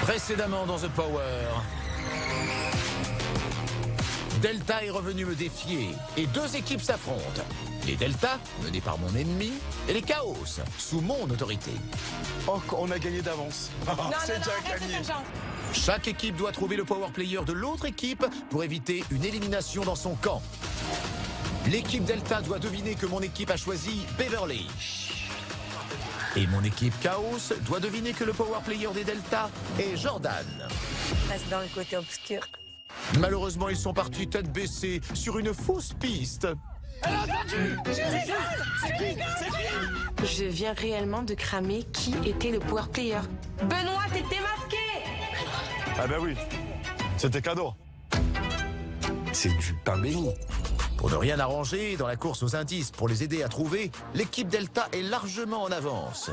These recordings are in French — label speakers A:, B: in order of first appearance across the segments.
A: Précédemment dans The Power. Delta est revenu me défier et deux équipes s'affrontent. Les Delta, menés par mon ennemi, et les Chaos, sous mon autorité.
B: Oh, on a gagné d'avance. C'est déjà gagné.
A: Chaque équipe doit trouver le power player de l'autre équipe pour éviter une élimination dans son camp. L'équipe Delta doit deviner que mon équipe a choisi Beverly. Et mon équipe Chaos doit deviner que le power player des Delta est Jordan.
C: Reste dans le côté obscur.
A: Malheureusement, ils sont partis tête baissée sur une fausse piste.
C: Je viens réellement de cramer qui était le power player. Benoît, t'étais masqué!
B: Ah ben oui, c'était cadeau.
D: C'est du pain béni.
A: Pour ne rien arranger, dans la course aux indices pour les aider à trouver, l'équipe Delta est largement en avance.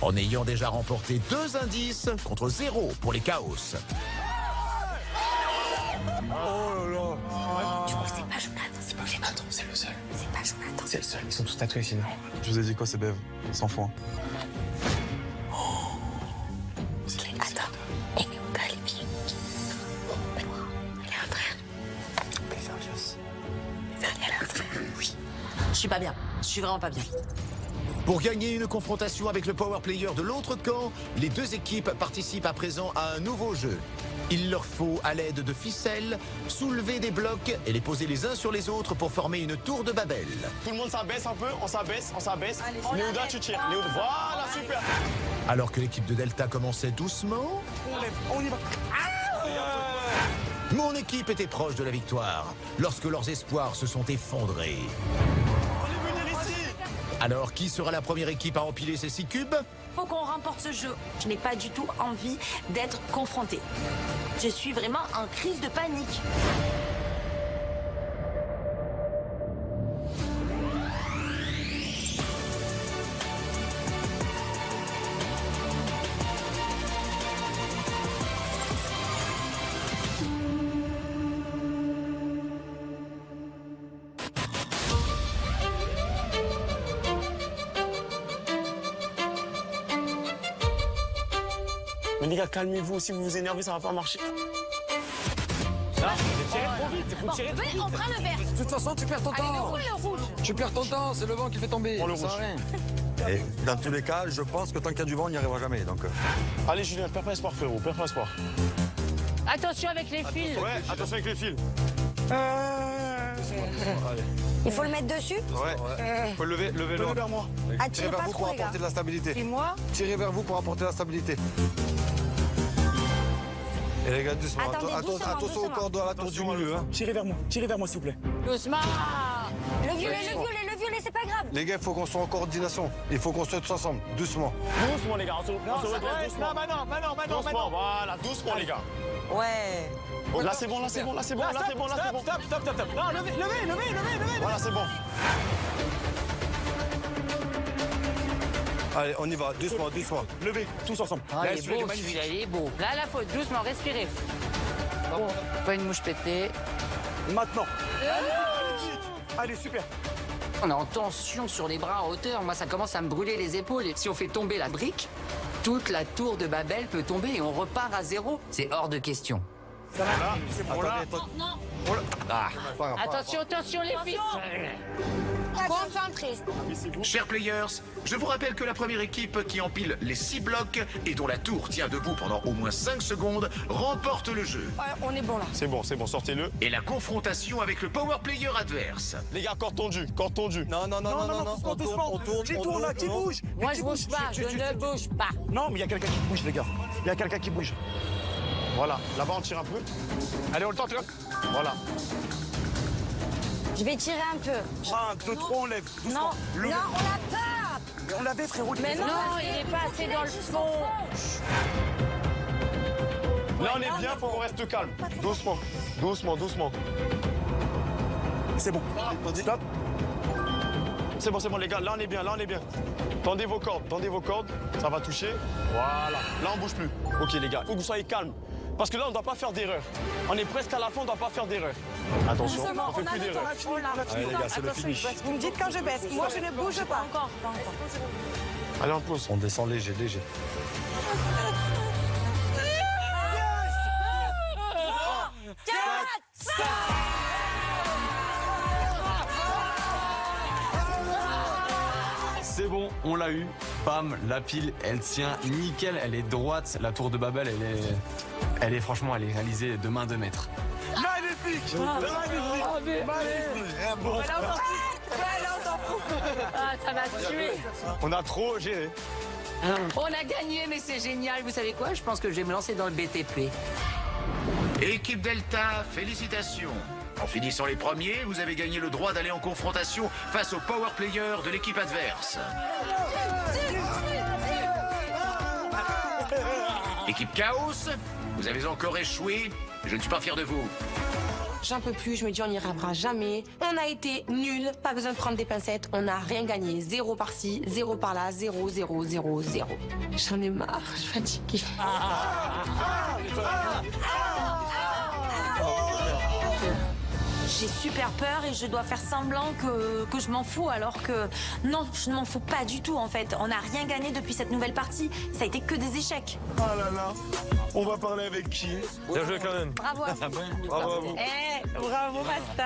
A: En ayant déjà remporté 2 indices contre 0 pour les Chaos.
B: Oh là là.
C: Du coup, c'est pas Jonathan. C'est pas Jonathan,
D: C'est le seul.
C: c'est pas Jonathan.
D: C'est le seul. Ils sont tous tatoués sinon.
B: Je vous ai dit quoi, c'est Bev, sans foin.
C: Attends, elle est où ta les filles? Benoît, elle a un frère. Elle a un frère. Oui. Je suis pas bien. Je suis vraiment pas bien.
A: Pour gagner une confrontation avec le power player de l'autre camp, les deux équipes participent à présent à un nouveau jeu. Il leur faut, à l'aide de ficelles, soulever des blocs et les poser les uns sur les autres pour former une tour de Babel.
B: Tout le monde s'abaisse un peu, on s'abaisse. Léouda, tu tires. Léouda, voilà, super.
A: Alors que l'équipe de Delta commençait doucement,
B: On lève, on y va.
A: mon équipe était proche de la victoire lorsque leurs espoirs se sont effondrés.
B: On est venir ici.
A: Alors, qui sera la première équipe à empiler ces 6 cubes?
C: Faut qu'on remporte ce jeu. Je n'ai pas du tout envie d'être confrontée. Je suis vraiment en crise de panique.
B: Mais les gars, calmez-vous. Si vous vous énervez, ça va pas marcher. Là, vous tirez trop vite. Il faut tirer trop vite.
C: On prend le vert.
D: De toute façon, tu perds ton temps.
C: Le rouge.
D: Tu perds ton temps, c'est le vent qui fait tomber.
B: Prends le
D: Ça sert à
B: rouge.
D: rien.
E: Et dans tous les cas, je pense que tant qu'il y a du vent, on n'y arrivera jamais. Donc,
B: Allez, Julien, perds pas espoir, frérot. Perds pas espoir.
F: Attention avec les fils.
B: Ouais, attention avec les fils.
G: Il faut le mettre dessus.
E: ouais. Faut le lever, levez-le.
B: Levez vers moi.
G: Ah,
E: Tirez
G: tirez
E: vers
G: pas
E: vous
G: trop,
E: pour
G: les gars.
E: apporter de la stabilité.
G: Et moi?
E: Tirez vers vous pour apporter la stabilité. Et les gars, doucement.
G: Attendez, doucement,
E: Attention au
G: doucement.
E: cordon à la tour du milieu. Hein.
B: Tirez vers moi, s'il vous plaît.
F: Doucement.
G: Le violet, c'est pas grave.
E: Les gars, il faut qu'on soit en coordination. Il faut qu'on soit tous ensemble, doucement.
B: Doucement, les gars. On se redresse doucement. Non, doucement. Voilà, doucement, les gars.
G: Ouais.
B: Là, c'est bon. Là, c'est bon. Stop. Non, levez. Voilà, c'est bon.
E: Allez, on y va, doucement.
B: Levez, tous ensemble.
F: Ah,
B: Là,
F: il est
B: celui-là,
F: beau, celui-là, il est beau. Là, la faute, doucement, respirez. Bon, pas une mouche pétée.
B: Maintenant. Allez, super.
F: On est en tension sur les bras en hauteur. Moi, ça commence à me brûler les épaules. Et si on fait tomber la brique, toute la tour de Babel peut tomber et on repart à zéro. C'est hors de question.
B: Là, c'est bon, là.
F: Attention, les filles.
G: Concentré.
A: Chers players, je vous rappelle que la première équipe qui empile les 6 blocs et dont la tour tient debout pendant au moins 5 secondes remporte le jeu.
G: Ouais, on est bon là.
B: C'est bon, sortez-le.
A: Et la confrontation avec le power player adverse.
B: Les gars, corde tendu.
E: Non.
B: Doucement.
E: On tourne.
B: Qui tourne là, qui bouge.
F: Moi, je bouge pas, je ne bouge pas.
B: Non, mais il y a quelqu'un qui bouge, les gars. Il y a quelqu'un qui bouge. Voilà, là-bas, on tire un peu. Allez, on le tente, là. Voilà.
G: Je vais tirer un peu.
B: 1, 2, 3, on lève.
G: Non,
B: Doucement.
G: non, on l'a pas.
B: On l'avait, frérot.
G: Mais non,
F: il est pas assez dans le fond.
B: Là, on est bien, faut qu'on reste calme. Doucement. C'est bon. Stop. C'est bon, les gars. Là, on est bien. Tendez vos cordes. Ça va toucher. Voilà. Là, on bouge plus. Ok, les gars. Faut que vous soyez calmes. Parce que là, on ne doit pas faire d'erreur. On est presque à la fin, on ne doit pas faire d'erreur. Attention, on ne fait plus d'erreur.
E: Allez, les gars, c'est le finish.
G: Vous me dites quand je baisse. Moi, je ne bouge pas. Encore.
B: Allez, on pousse.
E: On descend léger, léger.
H: C'est bon, on l'a eu. Bam, la pile, elle tient nickel, elle est droite. La tour de Babel, elle est franchement, elle est réalisée de main de maître.
B: Magnifique.
F: Ah, ça m'a tué.
B: On a trop géré.
F: On a gagné, mais c'est génial. Vous savez quoi? Je pense que je vais me lancer dans le BTP.
A: Équipe Delta, félicitations. En finissant les premiers, vous avez gagné le droit d'aller en confrontation face aux power players de l'équipe adverse. Équipe Chaos, vous avez encore échoué. Je ne suis pas fier de vous.
C: J'en peux plus, je me dis on n'y arrivera jamais. On a été nuls, pas besoin de prendre des pincettes, on n'a rien gagné. 0 par-ci, 0 par-là, 0, 0, 0, 0. J'en ai marre, je suis fatiguée. J'ai super peur et je dois faire semblant que je m'en fous alors que non, je ne m'en fous pas du tout en fait. On n'a rien gagné depuis cette nouvelle partie, ça a été que des échecs.
B: Oh là là. On va parler avec qui?
H: Bien joué, Clown.
C: Bravo à vous.
B: Bravo à vous.
C: Bravo Basta.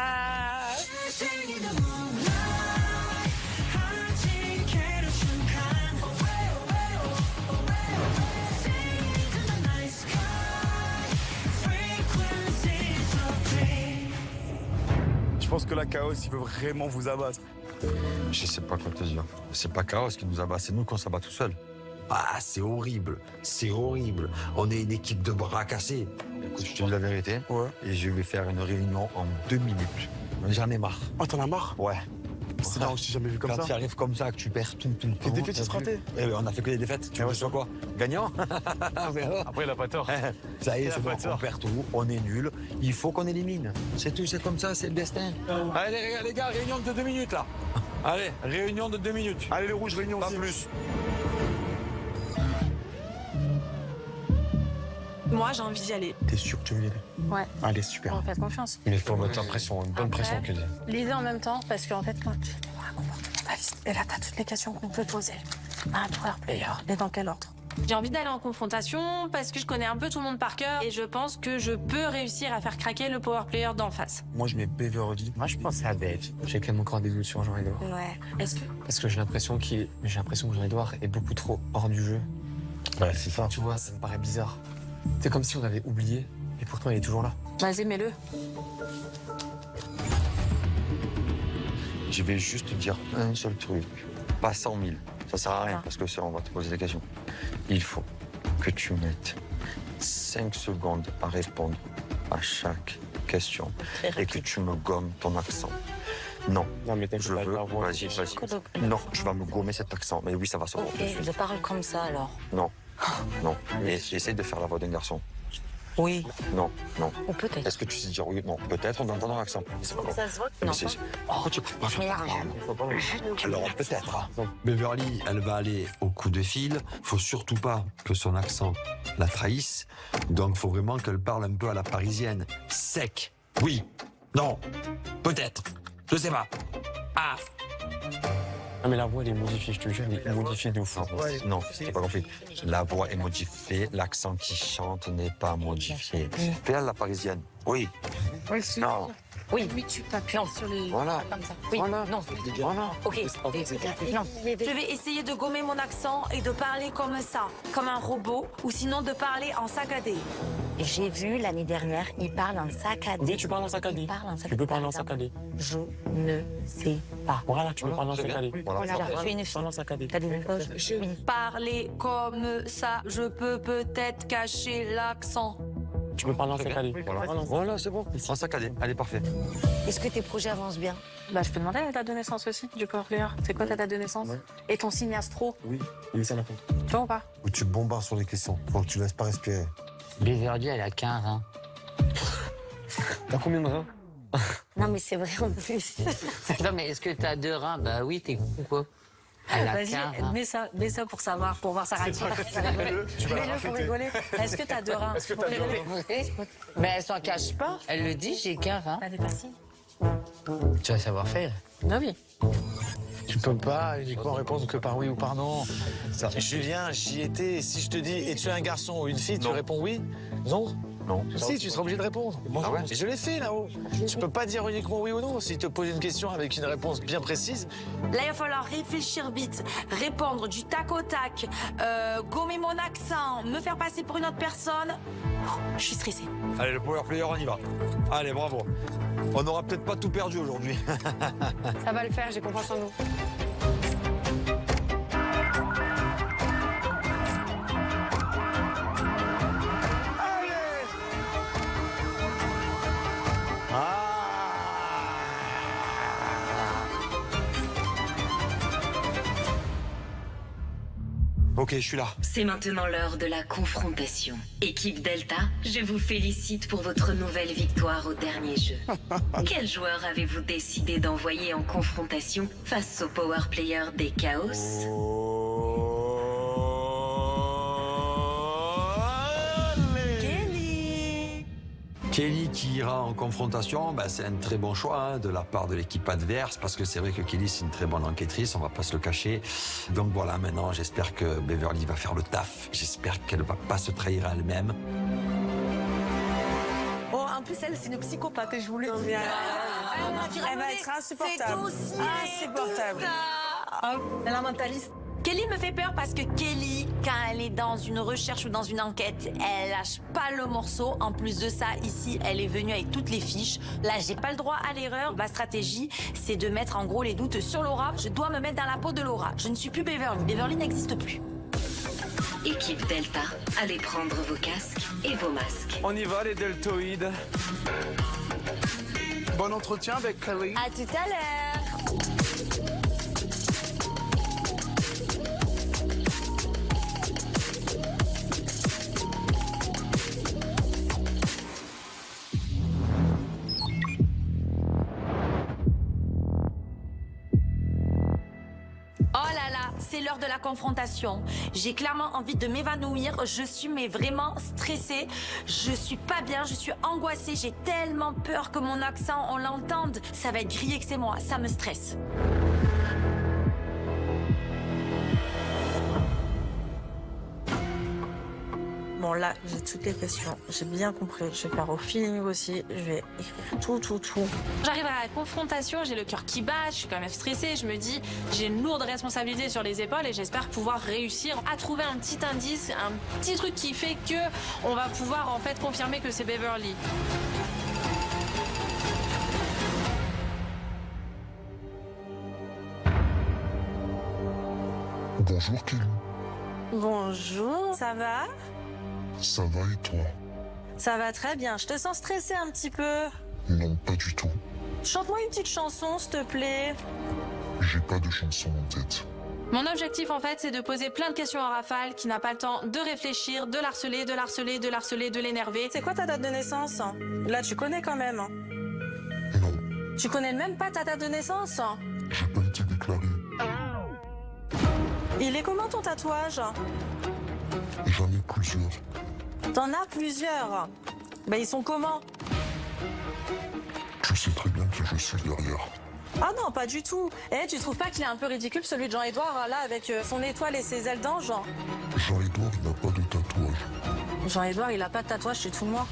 B: Je pense que la Chaos, il veut vraiment vous abattre.
E: Je sais pas quoi te dire. C'est pas Chaos qui nous abat, c'est nous qu'on s'abat tout seul.
I: Ah, c'est horrible, c'est horrible. On est une équipe de bras cassés.
E: Écoute, je te dis la vérité.
B: Ouais.
E: Et je vais faire une réunion en 2 minutes. J'en ai marre.
B: Oh, t'en as marre?
E: Ouais.
B: C'est là, je t'ai jamais vu comme
E: Quand
B: ça.
E: tu arrives comme ça, que tu perds tout.
B: Les défaites, ils se ratés.
E: Eh ben, on a fait que des défaites. Tu veux sur quoi? Gagnant?
H: Après, il a pas tort.
E: Ça y est,
H: Il a
E: c'est
H: pas
E: bon,
H: tort.
E: on perd tout, on est nul. Il faut qu'on élimine. C'est tout, c'est comme ça, c'est le destin. Allez les gars, réunion de 2 minutes là. Allez, réunion de 2 minutes.
B: Allez, les rouges, réunion
E: Pas
B: aussi.
E: plus.
C: Moi j'ai envie d'y aller.
B: T'es sûr que tu veux y aller?
G: Ouais.
B: Allez, super.
G: On fait confiance.
D: Il faut mettre la pression, une bonne
G: Après,
D: pression, Kelly.
G: L'idée en même temps, parce qu'en fait, quand tu es un comportementaliste, et là, t'as toutes les questions qu'on peut poser. Un power player, et dans quel ordre?
C: J'ai envie d'aller en confrontation parce que je connais un peu tout le monde par cœur et je pense que je peux réussir à faire craquer le power player d'en face.
B: Moi, je mets Beverly.
D: Moi, je pense à Dave. J'ai quand même encore des doutes sur Jean-Edouard.
G: Ouais.
C: Est-ce que
D: Parce que j'ai l'impression que Jean-Edouard est beaucoup trop hors du jeu.
E: Ouais, c'est ça.
D: Tu vois, ça me paraît bizarre. C'est comme si on avait oublié, et pourtant il est toujours là.
C: vas-y mets-le.
E: Je vais juste te dire un seul truc. Pas 100 000. Ça sert à rien parce que ça, on va te poser des questions. Il faut que tu mettes 5 secondes à répondre à chaque question et que tu me gommes ton accent. Non,
H: Non, mais
E: je veux. Vas-y. Non, tu vas me gommer cet accent. Mais oui, ça va se voir.
G: Ok, je parle comme ça alors.
E: Non, non. Et essaye de faire la voix d'un garçon.
G: Oui.
E: Non, non.
G: Ou peut-être.
E: Est-ce que tu sais dire oui? Non, peut-être on entend ton accent. C'est pas grave.
G: Ça se voit?
E: Mais
G: Non.
E: c'est- Pourquoi tu parles
G: Je m'énerve.
E: Alors peut-être.
I: Beverly, elle va aller au coup de fil. Faut surtout pas que son accent la trahisse. Donc, faut vraiment qu'elle parle un peu à la parisienne. Sec. Oui. Non. Peut-être. Je sais pas. Ah.
D: Ah, mais la voix, elle est modifiée, je te jure, elle est modifiée de fou.
E: Non, t'as pas compris. La voix est modifiée, l'accent qui chante n'est pas modifié. Fais-la la parisienne. Oui. Non.
G: Oui, mais tu t'appuies sur les...
E: Voilà.
G: Comme ça. Oui,
E: Voilà.
G: non.
E: Voilà.
G: Ok. Non.
C: Je vais essayer de gommer mon accent et de parler comme ça, comme un robot, ou sinon de parler en saccadé.
G: J'ai vu l'année dernière, il parle en saccadé.
D: Oui, tu parles en saccadé.
G: Il parle en saccadé.
D: Tu peux parler en
G: Par
D: saccadé.
G: exemple, Je ne sais pas.
D: Voilà, tu peux parler en
E: c'est bien.
D: saccadé.
E: Voilà.
G: Je suis une fille.
D: Parle en saccadé.
G: T'as des choses? Oui.
C: Parler comme ça, je peux peut-être cacher l'accent.
D: Tu peux parler en saccadé.
E: Voilà, c'est bon. En saccadé. Allez, parfait.
G: Est-ce que tes projets avancent bien?
J: Bah, je peux demander la date de naissance aussi du power player. C'est quoi ta date de naissance?
D: Ouais.
J: Et ton signe astro,
D: Oui, il est ça la fin.
J: tu vois ou pas?
E: Ou tu bombardes sur les questions. Faut que tu laisses pas respirer.
F: Beverly, elle a 15 ans.
D: T'as combien de reins?
G: Non, mais c'est vrai en plus.
F: Non, mais est-ce que t'as 2 reins? Bah oui, t'es con quoi. Elle a 15 ans.
J: Vas-y, mets ça pour savoir, pour voir sa réaction. Mets-le pour rigoler. Est-ce que t'as 2 reins?
B: Est-ce que t'as deux
F: Oui. Mais elle s'en cache pas. Elle le dit, j'ai 15 ans.
J: T'as des parties?
F: Tu vas savoir faire.
J: Bah oui.
K: Tu peux pas uniquement répondre que par oui ou par non. Julien, j'y étais. Si je te dis, es-tu un garçon ou une fille, tu réponds oui? Non?
E: Non.
K: Si, tu seras obligé de répondre.
E: Ah ouais?
K: Et je l'ai fait là-haut. Tu peux pas dire uniquement oui ou non. Si te pose une question avec une réponse bien précise.
J: Là, il va falloir réfléchir vite, répondre du tac au tac, gommer mon accent, me faire passer pour une autre personne. Je suis stressée.
I: Allez, le power player, on y va. Allez, bravo. On n'aura peut-être pas tout perdu aujourd'hui.
G: Ça va le faire, j'ai confiance en nous.
I: Ok, je suis là.
L: C'est maintenant l'heure de la confrontation. Équipe Delta, je vous félicite pour votre nouvelle victoire au dernier jeu. Quel joueur avez-vous décidé d'envoyer en confrontation face au power player des Chaos?
I: Kelly qui ira en confrontation, c'est un très bon choix de la part de l'équipe adverse, parce que c'est vrai que Kelly, c'est une très bonne enquêtrice, on va pas se le cacher. Donc voilà, maintenant, j'espère que Beverly va faire le taf. J'espère qu'elle va pas se trahir à elle-même.
J: Oh, en plus, elle, c'est une psychopathe, je voulais.
G: Elle va être insupportable. Insupportable.
J: Elle est un mentaliste. Kelly me fait peur parce que Kelly, quand elle est dans une recherche ou dans une enquête, elle lâche pas le morceau. En plus de ça, ici, elle est venue avec toutes les fiches. Là, j'ai pas le droit à l'erreur. Ma stratégie, c'est de mettre en gros les doutes sur Laura. Je dois me mettre dans la peau de Laura. Je ne suis plus Beverly. Beverly n'existe plus.
L: Équipe Delta, allez prendre vos casques et vos masques.
B: On y va, les deltoïdes.
K: Bon entretien avec Kelly.
J: À tout à l'heure. Oh là là, c'est l'heure de la confrontation. J'ai clairement envie de m'évanouir. Je suis vraiment stressée. Je suis pas bien, je suis angoissée. J'ai tellement peur que mon accent, on l'entende. Ça va être grillé que c'est moi, ça me stresse. Bon là, j'ai toutes les questions, j'ai bien compris, je vais faire au feeling aussi, je vais écrire tout.
C: J'arrive à la confrontation, j'ai le cœur qui bat, je suis quand même stressée, je me dis j'ai une lourde responsabilité sur les épaules et j'espère pouvoir réussir à trouver un petit indice, un petit truc qui fait que on va pouvoir en fait confirmer que c'est Beverly.
M: Bonjour Kelly.
G: Bonjour, ça va?
M: Ça va et toi?
G: Ça va très bien. Je te sens stressée un petit peu.
M: Non, pas du tout.
G: Chante-moi une petite chanson, s'il te plaît.
M: J'ai pas de chanson en tête.
C: Mon objectif en fait c'est de poser plein de questions à Rafale qui n'a pas le temps de réfléchir, de l'harceler, de l'énerver.
G: C'est quoi ta date de naissance? Là, tu connais quand même.
M: Non.
G: Tu connais même pas ta date de naissance?
M: J'ai pas été déclaré.
G: Il est comment ton tatouage?
M: J'en ai plusieurs.
G: T'en as plusieurs. Ils sont comment?
M: Tu sais très bien que je suis derrière.
G: Ah non, pas du tout. Tu trouves pas qu'il est un peu ridicule celui de Jean-Édouard là avec son étoile et ses ailes d'ange?
M: Jean-Édouard, il n'a pas de tatouage.
G: Jean-Édouard, il a pas de tatouage, c'est tout moi.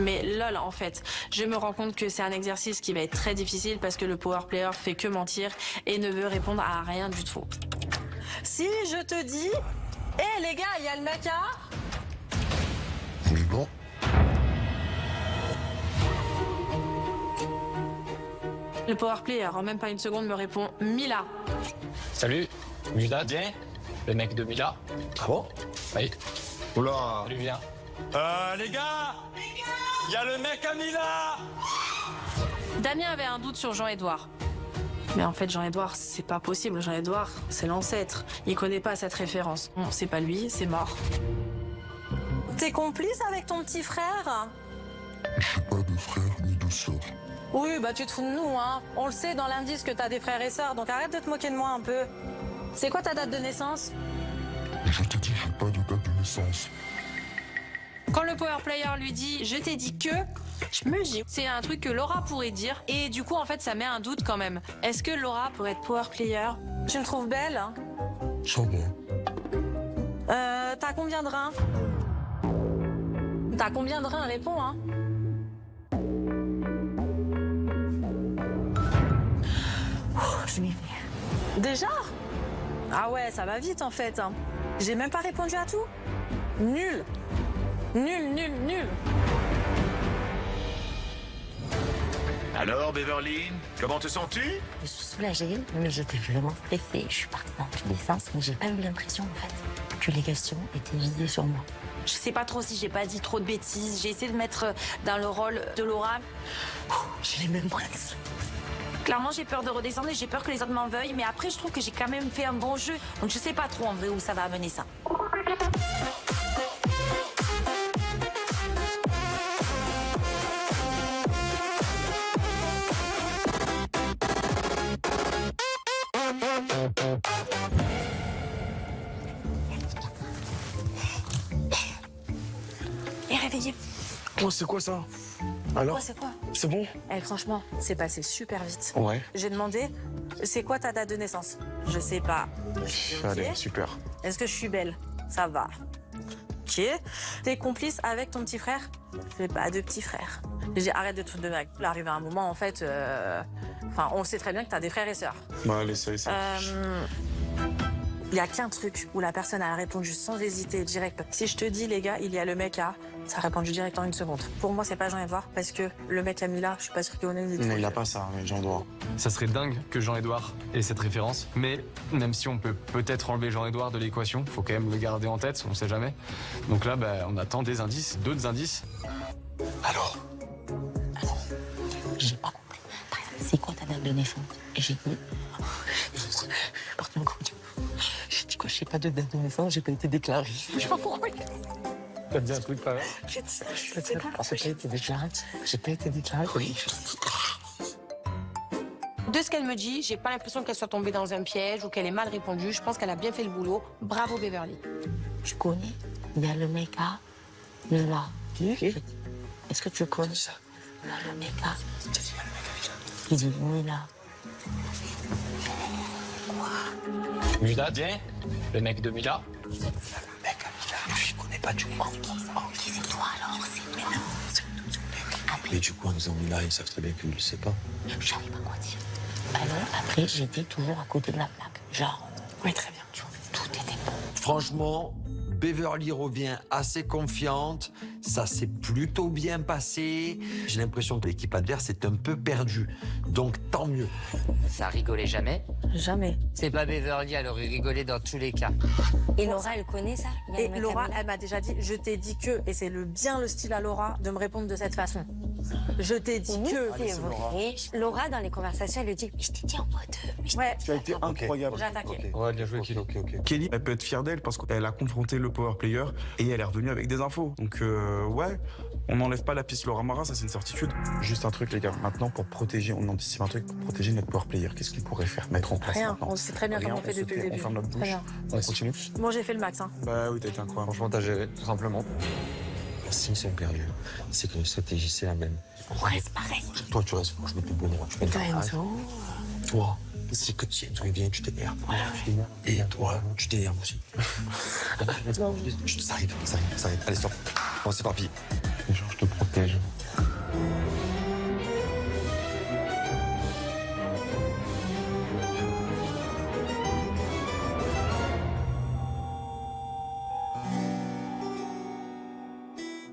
C: Mais lol, en fait, je me rends compte que c'est un exercice qui va être très difficile parce que le power player fait que mentir et ne veut répondre à rien du tout.
G: Si je te dis, les gars, il y a le mec à...
M: Mais non.
C: Le power player, en même pas une seconde, me répond Mila.
D: Salut, Mila. Bien. Le mec de Mila.
K: Ah bon?
D: Oui.
K: Oula.
D: Salut, viens.
B: Les gars, il y a le mec à Mila.
C: Damien avait un doute sur Jean-Édouard. Mais en fait, Jean-Édouard, c'est pas possible. Jean-Édouard, c'est l'ancêtre. Il connaît pas cette référence. Bon, c'est pas lui, c'est mort.
G: T'es complice avec ton petit frère?
M: J'ai pas de frère ni de sœur.
G: Oui, tu te fous de nous, hein. On le sait dans l'indice que t'as des frères et sœurs, donc arrête de te moquer de moi un peu. C'est quoi ta date de naissance?
M: Je t'ai dit, j'ai pas de date de naissance.
C: Quand le power player lui dit « je t'ai dit que », Je me dis, c'est un truc que Laura pourrait dire. Et du coup, en fait, ça met un doute quand même. Est-ce que Laura pourrait être power player?
G: Tu me trouves belle, hein?
M: Sans bien.
G: T'as combien de reins? T'as combien de reins? Réponds, hein?
J: Je m'y fais.
G: Déjà? Ah ouais, ça va vite en fait. Hein. J'ai même pas répondu à tout. Nul. Nul, nul, nul.
A: Alors, Beverly, comment te sens-tu?
J: Je suis soulagée, mais j'étais vraiment stressée. Je suis partie dans tous les sens, mais j'ai pas eu l'impression en fait que les questions étaient visées sur moi. Je sais pas trop si j'ai pas dit trop de bêtises. J'ai essayé de mettre dans le rôle de Laura. J'ai les mêmes points. Clairement, j'ai peur de redescendre et j'ai peur que les autres m'en veuillent. Mais après, je trouve que j'ai quand même fait un bon jeu. Donc, je sais pas trop en vrai où ça va amener ça. Et réveillez-vous.
B: Oh, c'est quoi ça? Alors?
G: C'est quoi?
B: C'est bon?
G: Eh, franchement, c'est passé super vite.
B: Ouais.
G: J'ai demandé, c'est quoi ta date de naissance? Je sais pas.
B: Allez,
G: Ok.
B: super.
G: Est-ce que je suis belle? Ça va. Ok. T'es complice avec ton petit frère? J'ai pas de petit frère. J'ai dit, arrête de te foutre de ma gueule. Il arrive à un moment, en fait, enfin, on sait très bien que t'as des frères et sœurs.
B: Bah, allez, ça.
G: Il y a qu'un truc où la personne a répondu sans hésiter direct. Si je te dis, les gars, il y a le mec à, ça a répondu direct en 1 seconde. Pour moi, c'est pas Jean-Edouard parce que le mec a mis là, je suis pas sûr qu'il en ait une.
B: Mais il a pas ça, mais Jean-Edouard.
H: Ça serait dingue que Jean-Edouard ait cette référence, mais même si on peut peut-être enlever Jean-Edouard de l'équation, faut quand même le garder en tête, on sait jamais. Donc là, bah, on attend des indices, d'autres indices.
J: Alors, j'ai pas compris. Par exemple, c'est quoi ta date de naissance? Et j'ai dit, pardon, j'ai dit quoi? Je sais pas de date de naissance, j'ai pas été déclarée. Je sais pas pourquoi.
K: T'as dit un truc pareil?
J: J'ai dit ça, je sais pas. J'ai pas été déclarée. J'ai pas été déclarée. Oui.
N: De ce qu'elle me dit, j'ai pas l'impression qu'elle soit tombée dans un piège ou qu'elle ait mal répondu. Je pense qu'elle a bien fait le boulot. Bravo Beverly.
J: Tu connais? Il y a le mec à, le là. Qui? Est-ce que tu connais ça? Le mec à. Il dit oui là.
K: Mila, tiens. Le mec de Mila.
J: Le mec à Mila. Je connais pas du tout. Qui c'est toi alors? C'est mais non.
E: Mais du coup, en disant Mila, ils savent très bien que je le sais pas.
J: Je savais pas quoi dire. Alors après, j'étais toujours à côté de la plaque. Genre, oui, très bien, tu vois, tout était bon.
I: Franchement, Beverly revient assez confiante. Ça s'est plutôt bien passé. J'ai l'impression que l'équipe adverse est un peu perdue. Donc, tant mieux.
F: Ça rigolait jamais?
G: Jamais.
F: C'est pas Beverly, elle aurait rigolé dans tous les cas.
J: Et Laura, elle connaît ça?
G: Et Laura, elle m'a déjà dit, je t'ai dit que, et c'est bien le style à Laura de me répondre de cette façon. Je t'ai dit que.
J: C'est vrai. Laura, dans les conversations, elle lui dit, mais je t'ai dit en mode.
G: Ouais.
B: Tu as été incroyable.
G: J'ai attaqué.
H: Ouais, bien joué, Kelly.
B: Kelly, elle peut être fière d'elle parce qu'elle a confronté le power player et elle est revenue avec des infos. Donc, ouais, on n'enlève pas la piste Laura Mara, ça c'est une certitude. Juste un truc, les gars. Maintenant, pour protéger, on anticipe un truc, pour protéger notre power player. Qu'est-ce qu'il pourrait faire, mettre en place
G: Rien,
B: maintenant?
G: on sait très bien
B: Rien,
G: comment on fait
B: se
G: depuis le
B: tait,
G: début.
B: On ferme notre
G: Très
B: bouche.
G: bien.
B: On continue.
G: Bon, j'ai fait le max, hein.
B: Bah oui, t'as été incroyable.
H: Franchement, t'as géré, tout simplement.
E: S'ils sont perdus, c'est que notre stratégie, c'est la même.
J: On reste pareil.
E: Toi, tu restes, moi, je mets le bonheur. Tu mets
J: Toi,
E: ta rage.
J: Enzo.
E: Toi, c'est que tu viens, tu t'énerves. Et toi, tu t'énerves aussi. Ça arrive. Allez, stop. On s'éparpille. Genre, je te protège.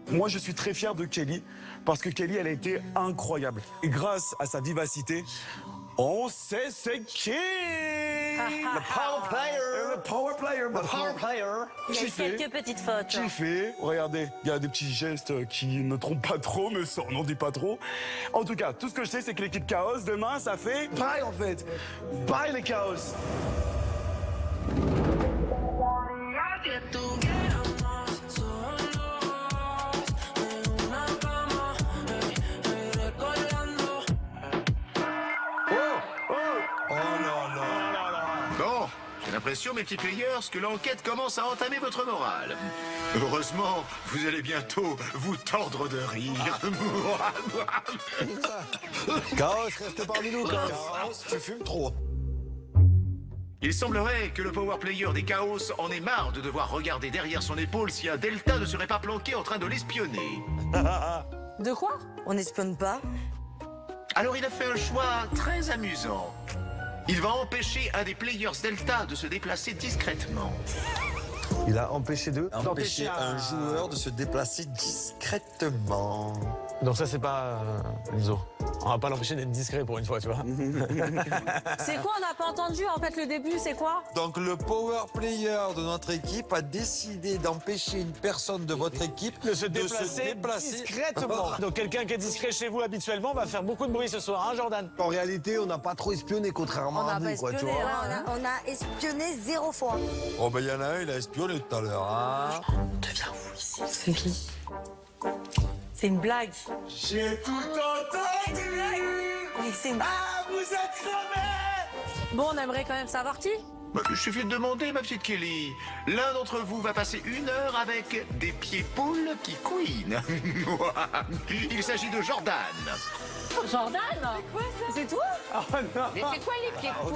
B: Moi, je suis très fier de Kelly parce que Kelly, elle a été incroyable. Et grâce à sa vivacité, on sait c'est qui. Le power player. Le power player. Le power player.
J: Il y a eu quelques petites fautes.
B: J'ai fait. Regardez, il y a des petits gestes qui ne trompent pas trop, mais ça, on n'en dit pas trop. En tout cas, tout ce que je sais, c'est que l'équipe Chaos, demain, ça fait bye en fait. Bye les Chaos.
A: Bon, j'ai l'impression l'impression, mes petits players, que l'enquête commence à entamer votre morale. Heureusement, vous allez bientôt vous tordre de rire.
K: Chaos, reste parmi nous, Chaos. Tu fumes trop.
A: Il semblerait que le power player des Chaos en ait marre de devoir regarder derrière son épaule si un Delta ne serait pas planqué en train de l'espionner.
G: De quoi?
J: On n'espionne pas.
A: Alors il a fait un choix très amusant. Il va empêcher un des players Delta de se déplacer discrètement.
K: Il a empêché
I: Empêcher un joueur de se déplacer discrètement.
K: Donc ça, c'est pas Enzo. On va pas l'empêcher d'être discret pour une fois, tu vois.
G: C'est quoi? On n'a pas entendu en fait le début, c'est quoi?
I: Donc le power player de notre équipe a décidé d'empêcher une personne de votre équipe
K: De se déplacer discrètement. Donc quelqu'un qui est discret chez vous habituellement va faire beaucoup de bruit ce soir, hein, Jordan?
O: En réalité, on n'a pas trop espionné, contrairement à vous, quoi, tu vois.
J: On a espionné 0 fois.
I: Oh ben il y en a un, il a espionné tout à l'heure, hein.
J: Devient fou ici. C'est qui? C'est une blague.
O: J'ai tout entendu.
J: Oui, c'est une...
O: Ah, vous êtes crevés.
G: Bon, on aimerait quand même savoir qui?
A: Il suffit de demander, ma petite Kelly. L'un d'entre vous va passer 1 heure avec des pieds-poules qui couinent. Il s'agit de Jordan.
G: Jordan? C'est toi?
N: Mais c'est quoi les pieds poules?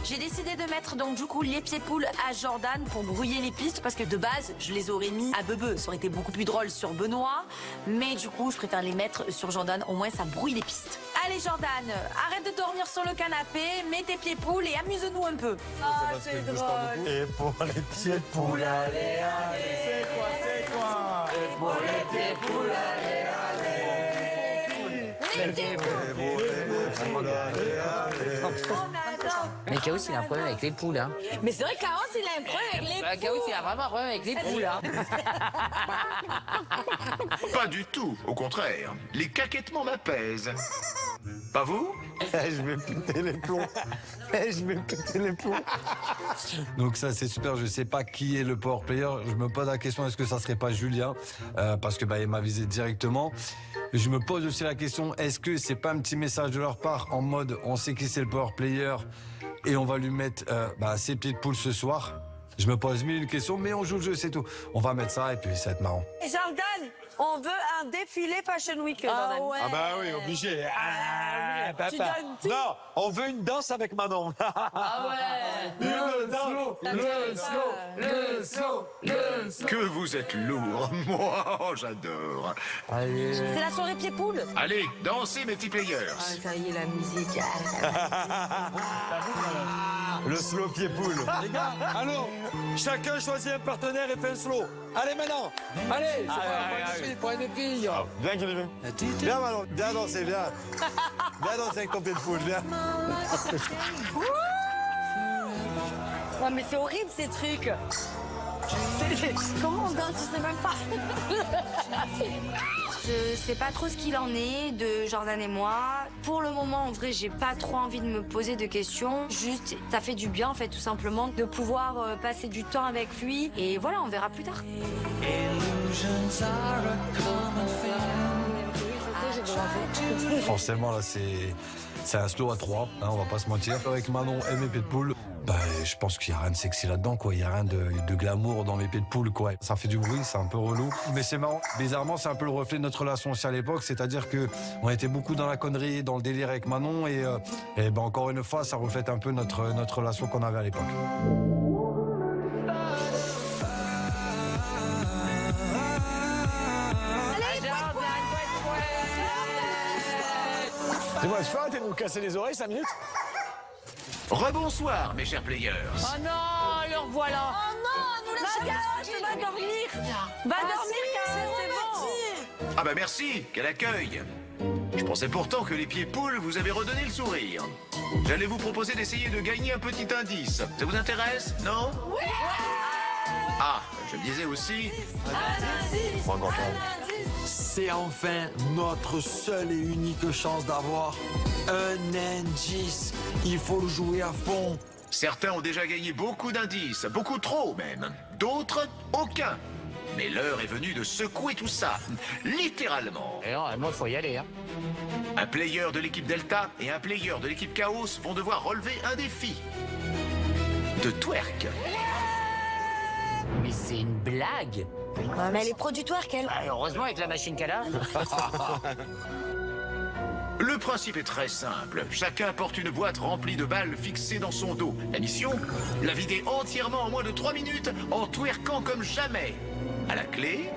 J: J'ai décidé de mettre donc du coup les pieds poules à Jordan pour brouiller les pistes parce que de base je les aurais mis à Bebe. Ça aurait été beaucoup plus drôle sur Benoît, mais du coup je préfère les mettre sur Jordan, au moins ça brouille les pistes. Allez Jordan, arrête de dormir sur le canapé, mets tes pieds poules et amuse-nous un peu.
G: Ah, c'est drôle.
I: Et pour les pieds de poule, allez, allez.
O: C'est quoi?
I: Et pour les pieds de poule, allez, allez.
F: Mais Chaos, il a un problème avec les poules, hein.
J: Mais c'est vrai que Chaos il a un problème avec les poules.
F: Chaos, il a vraiment un problème avec les poules, hein.
A: Pas du tout, au contraire. Les caquettements m'apaisent. Pas vous?
K: Je vais péter les plombs. Je vais péter les plombs.
I: Donc ça c'est super, je sais pas qui est le power player, je me pose la question est-ce que ça serait pas Julien parce que il m'a visé directement. Je me pose aussi la question est-ce que c'est pas un petit message de leur part en mode on sait qui c'est le power player et on va lui mettre ses pieds de poule ce soir. Je me pose 1000 questions mais on joue le jeu c'est tout. On va mettre ça et puis ça va être marrant.
J: Jordan, on veut un défilé Fashion Week, Jordan.
G: ouais.
K: Ah bah oui, obligé.
J: Tu donnes tout.
K: Non, on veut une danse avec Manon.
J: Ah ouais.
K: Le slow.
A: Que vous êtes lourd. Moi, j'adore.
J: C'est la soirée pieds poules.
A: Allez, dansez, mes petits players.
J: Ça y est, la musique.
K: Le slow pied poule. Les gars, allô, chacun choisit un partenaire et fait un slow. Allez maintenant. Allez,
F: Pour une fille.
K: Viens, Kevin. Viens, Manon. Viens danser, viens. Viens danser avec ton pied de poule, viens.
J: Ouais, mais c'est horrible ces trucs. Comment on danse? Je sais même pas. Je sais pas trop ce qu'il en est de Jordan et moi. Pour le moment, en vrai, j'ai pas trop envie de me poser de questions. Juste, ça fait du bien, en fait, tout simplement, de pouvoir passer du temps avec lui. Et voilà, on verra plus tard.
I: Forcément là c'est un slow à 3, hein, on va pas se mentir. Avec Manon et mes pieds de poule, je pense qu'il y a rien de sexy là-dedans quoi, il y a rien de glamour dans mes pieds de poule quoi. Ça fait du bruit, c'est un peu relou, mais c'est marrant. Bizarrement, c'est un peu le reflet de notre relation aussi à l'époque, c'est-à-dire que on était beaucoup dans la connerie, dans le délire avec Manon et encore une fois, ça reflète un peu notre relation qu'on avait à l'époque.
K: Dis-moi, je peux arrêter de nous casser les oreilles 5 minutes?
A: Rebonsoir, mes chers players.
J: Oh non, le revoilà. Oh non, nous va dormir. Va dormir, c'est bon.
A: Ah bah merci, quel accueil. Je pensais pourtant que les pieds poules vous avaient redonné le sourire. J'allais vous proposer d'essayer de gagner un petit indice. Ça vous intéresse, non?
J: Oui.
A: Ah, je me disais aussi...
I: C'est enfin notre seule et unique chance d'avoir un indice. Il faut le jouer à fond.
A: Certains ont déjà gagné beaucoup d'indices, beaucoup trop même. D'autres, aucun. Mais l'heure est venue de secouer tout ça, littéralement.
F: Et non, moi, faut y aller, hein.
A: Un player de l'équipe Delta et un player de l'équipe Chaos vont devoir relever un défi de twerk.
F: Mais c'est une blague.
J: Mais elle est pro du twerk, elle.
F: Heureusement avec la machine qu'elle a.
A: Le principe est très simple. Chacun porte une boîte remplie de balles fixées dans son dos. La mission, la vider entièrement en moins de 3 minutes en twerkant comme jamais. À la clé,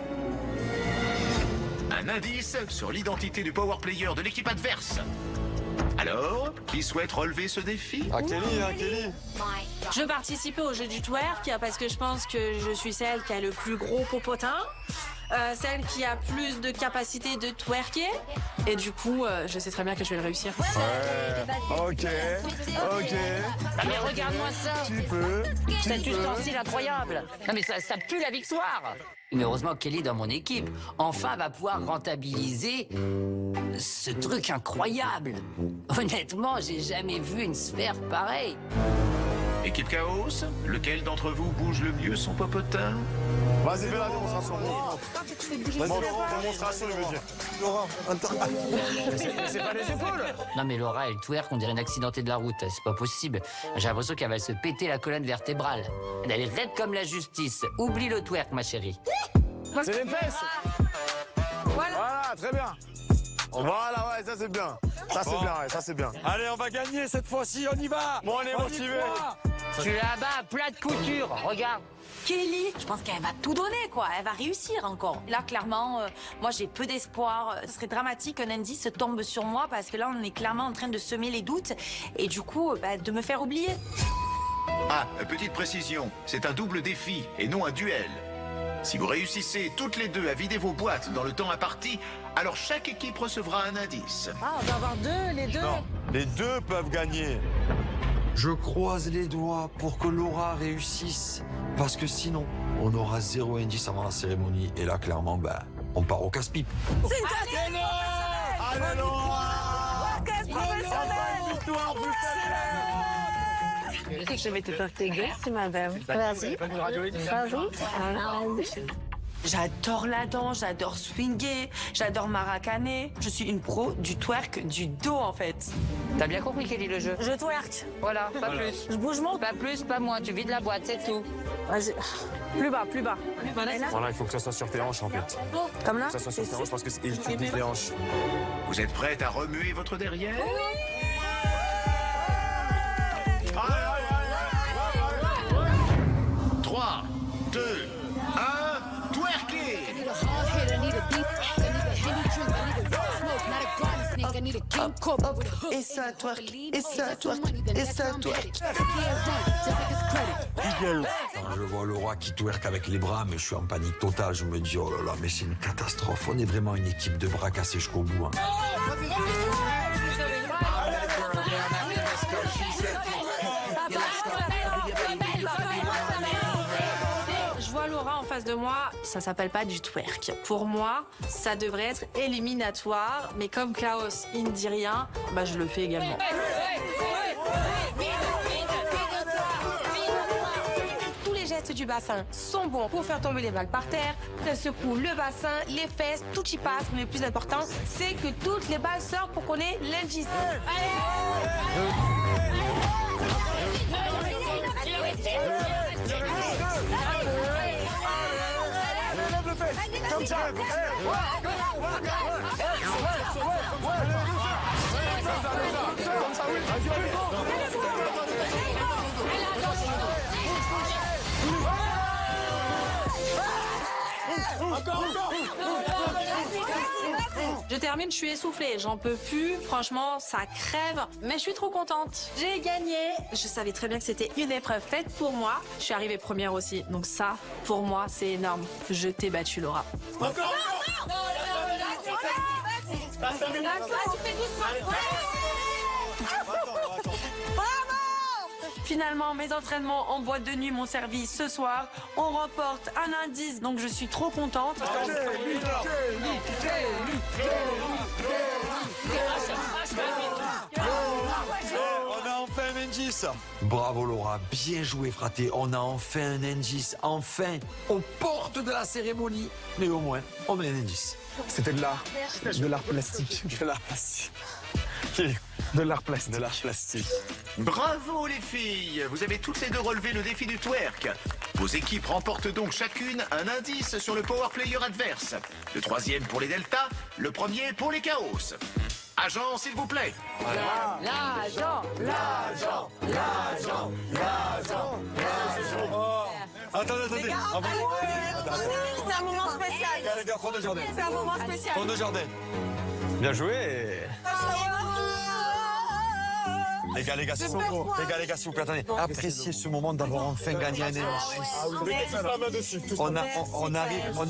A: un indice sur l'identité du power player de l'équipe adverse. Alors, qui souhaite relever ce défi?
B: Ah, Kelly, hein, Kelly.
C: Je veux participer au jeu du twerk parce que je pense que je suis celle qui a le plus gros popotin, celle qui a plus de capacité de twerker, et du coup, je sais très bien que je vais le réussir.
B: Ok.
F: Ah, mais regarde-moi ça.
B: Tu peux.
F: Cet ustensile incroyable. Non mais ça pue la victoire. Mais heureusement Kelly est dans mon équipe. Enfin va pouvoir rentabiliser ce truc incroyable. Honnêtement, j'ai jamais vu une sphère pareille.
A: Équipe Chaos, lequel d'entre vous bouge le mieux son popotin?
B: Vas-y, fais la démonstration. Vas-y, Laurent, démonstration, il veut dire. Laurent, attends. C'est pas les épaules.
F: Non mais Laura, elle twerk, on dirait une accidentée de la route. C'est pas possible. J'ai l'impression qu'elle va se péter la colonne vertébrale. Elle est raide comme la justice. Oublie le twerk, ma chérie.
B: C'est les fesses. Voilà, très bien. Voilà, ouais, ça c'est bien. Ça c'est bien, ouais, ça c'est bien.
I: Allez, on va gagner cette fois-ci, on y va.
B: Bon, on est motivé.
F: Tu la bats à plat de couture, regarde.
J: Kelly, je pense qu'elle va tout donner, quoi. Elle va réussir encore. Là, clairement, moi, j'ai peu d'espoir. Ce serait dramatique qu'un indice tombe sur moi parce que là, on est clairement en train de semer les doutes et du coup, de me faire oublier.
A: Ah, petite précision, c'est un double défi et non un duel. Si vous réussissez toutes les deux à vider vos boîtes dans le temps imparti, alors chaque équipe recevra un indice.
G: Ah, on doit avoir deux, les deux.
B: Non, les deux peuvent gagner.
I: Je croise les doigts pour que Laura réussisse. Parce que sinon, on aura 0 indice avant la cérémonie. Et là, clairement, on part au casse-pipe.
G: C'est une casse-pipe.
B: Allez, Laura.
G: Casse professionnelle.
B: Victoire,
G: Je vais te partager, c'est madame. Vas-y.
C: J'adore la danse, j'adore swinguer, j'adore maracaner. Je suis une pro du twerk du dos, en fait.
F: T'as bien compris Kelly le jeu?
G: Je twerk.
F: Voilà, pas plus.
G: Je bouge mon...
F: Pas plus, pas moins. Tu vides la boîte, c'est tout.
G: Vas-y. Plus bas, plus bas.
B: Voilà, il faut que ça soit sur tes hanches en fait.
G: Comme là?
B: Que ça soit sur tes hanches parce que tu vides les hanches.
A: Vous êtes prête à remuer votre derrière? 3, 2, 1, twerkez!
O: Et ça twerk, et ça twerk, et ça twerk.
I: Quand je vois Laura qui twerk avec les bras, mais je suis en panique totale. Je me dis, oh là là, mais c'est une catastrophe. On est vraiment une équipe de bras cassés jusqu'au bout. Hein.
C: Je vois Laura en face de moi, ça s'appelle pas du twerk. Pour moi, ça devrait être éliminatoire, mais comme Chaos, il ne dit rien, je le fais également.
N: Tous les gestes du bassin sont bons pour faire tomber les balles par terre. Ça secoue le bassin, les fesses, tout y passe. Mais le plus important, c'est que toutes les balles sortent pour qu'on ait l'indice.
B: Comme ça.
C: Je termine, je suis essoufflée, j'en peux plus, franchement, ça crève, mais je suis trop contente. J'ai gagné. Je savais très bien que c'était une épreuve faite pour moi. Je suis arrivée première aussi, donc ça, pour moi, c'est énorme. Je t'ai battue, Laura. Finalement, mes entraînements en boîte de nuit m'ont servi ce soir. On remporte un indice, donc je suis trop contente.
I: On a enfin un indice. indice. Bravo Laura, bien joué fraté. On a enfin un indice, enfin, aux portes de la cérémonie. Mais au moins, on met un indice.
K: C'était de l'art. De l'art plastique. De l'art plastique. De l'art plastique. De l'art plastique.
A: Bravo les filles, vous avez toutes les deux relevé le défi du twerk. Vos équipes remportent donc chacune un indice sur le power player adverse. Le troisième pour les Delta, le premier pour les Chaos. Agent, s'il vous plaît.
N: L'agent.
I: Attendez.
N: C'est un moment spécial.
I: Les gars, fond de jardin.
N: C'est un moment spécial.
I: Fond de jardin.
B: Bien joué.
I: Les gars, s'il vous plaît. Les gars, s'il vous plaît, attendez. Appréciez ce moment d'avoir enfin gagné un indice. On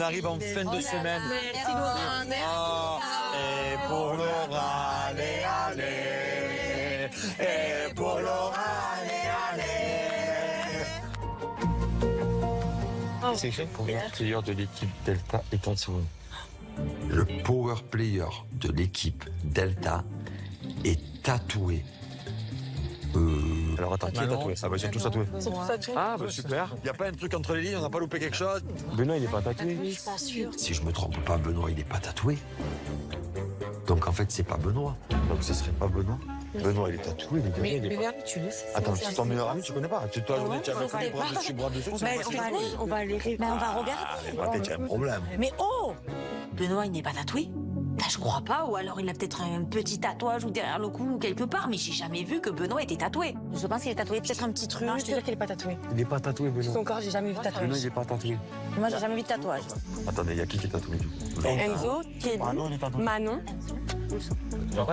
I: arrive en fin de semaine.
N: Merci Laura.
I: Et pour Laura, allez. Et pour Laura, allez.
K: C'est écrit pour
E: Le player de l'équipe Delta est en dessous.
I: Le power player de l'équipe Delta est tatoué.
E: Alors attends, qui est tatoué? Ah bah ils sont tous tatoués.
I: Ah bah super. Il n'y a pas un truc entre les lignes, on n'a pas loupé quelque chose?
E: Benoît il est pas tatoué.
J: Je suis pas sûre.
I: Si je me trompe pas, Benoît il n'est pas tatoué. Donc en fait c'est pas Benoît.
E: Donc ce serait pas Benoît. Benoît il est tatoué, les gars.
N: Mais
E: il est pas...
N: tu le sais.
E: Attends, c'est ton meilleur ami, tu connais pas? Tu dois tu as les bras dessus, bras dessous, c'est pas
J: On va aller. Mais on va regarder.
E: Bah t'as un problème.
J: Mais oh, Benoît, il n'est pas tatoué? Bah, je crois pas, ou alors il a peut-être un petit tatouage ou derrière le cou ou quelque part, mais j'ai jamais vu que Benoît était tatoué. Je pense qu'il est tatoué, peut-être un petit truc.
N: Non, je te dis qu'il est pas tatoué.
E: Il est pas tatoué, Benoît.
N: Son corps, j'ai jamais vu de tatouage.
E: Benoît il est pas tatoué.
J: Moi, j'ai jamais vu de tatouage.
E: Attendez, il y a qui est tatoué du coup?
N: Enzo, Kelly, Manon.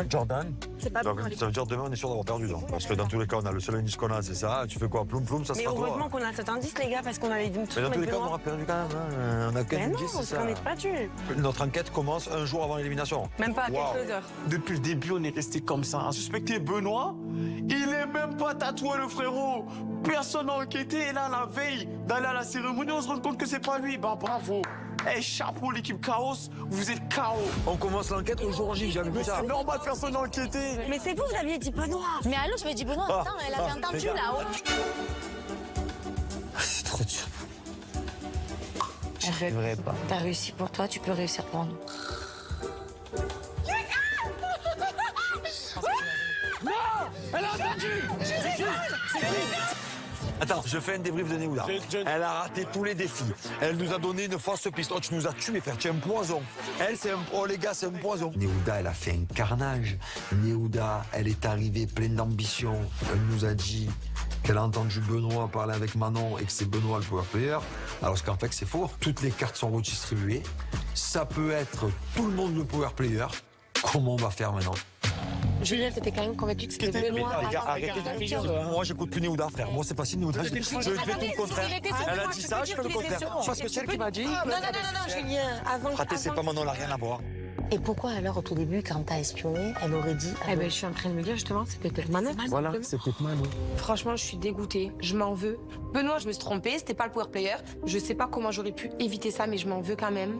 E: Jordan.
N: C'est pas
I: Donc ça veut dire demain on est sûr d'avoir perdu donc. Parce que dans tous les cas on a le seul indice qu'on a, c'est ça. Tu fais quoi? Ploum, ça
N: Mais
I: sera toi.
N: heureusement qu'on a cet indice, les gars, parce qu'on allait tout
I: Mais dans tous les cas on
N: Benoît.
I: aura perdu quand même. Hein. On a qu'un
N: Mais non,
I: indice, c'est
N: parce
I: ça.
N: qu'on n'est pas tués.
I: Notre enquête commence un jour avant l'élimination.
N: Même pas à
I: Wow.
N: quelques heures.
B: Depuis le début, on est resté comme ça. À suspecter Benoît, il est même pas tatoué, le frérot. Personne n'a enquêté. Et là, la veille d'aller à la cérémonie, on se rend compte que c'est pas lui. Bah bravo. Eh, chapeau, l'équipe Chaos, vous êtes KO.
I: On commence l'enquête au jour J, jamais vu
B: Mais
I: ça.
B: c'est normal, personne n'a enquêté.
N: Mais c'est vous aviez dit Benoît.
J: Mais allô, je me dis Benoît, attends, elle avait entendu
I: les gars.
J: là-haut.
K: C'est trop dur.
N: Arrête.
K: Vrai pas.
J: T'as réussi pour toi, tu peux réussir pour nous.
I: Attends, je fais un débrief de Néouda. Elle a raté tous les défis. Elle nous a donné une fausse piste. Oh, tu nous as tués, frère. Tu es un poison. Elle, c'est un... Oh, les gars, c'est un poison. Néouda, elle a fait un carnage. Néouda, elle est arrivée pleine d'ambition. Elle nous a dit qu'elle a entendu Benoît parler avec Manon et que c'est Benoît le power player. Alors qu'en fait, c'est faux. Toutes les cartes sont redistribuées. Ça peut être tout le monde le power player. Comment on va faire maintenant?
N: Julien, t'étais quand même convaincu que c'était Benoît.
I: Les gars, arrêtez de finir. Moi, j'écoute plus Néouda, frère. Moi, c'est facile, Néouda. Je fais tout le contraire. Elle a dit ça, je fais le contraire. Parce que c'est elle qui m'a dit.
N: Non, Julien, avant.
I: Fraté, c'est pas Manon, elle n'a rien à voir.
J: Et pourquoi alors, au tout début, quand t'as espionné, elle aurait dit...
N: Eh ben, je suis en train de me dire justement, c'était peut-être Manon.
E: Voilà, c'est peut-être Manon.
N: Franchement, je suis dégoûtée. Je m'en veux. Benoît, je me suis trompée. C'était pas le power player. Je sais pas comment j'aurais pu éviter ça, mais je m'en veux quand même.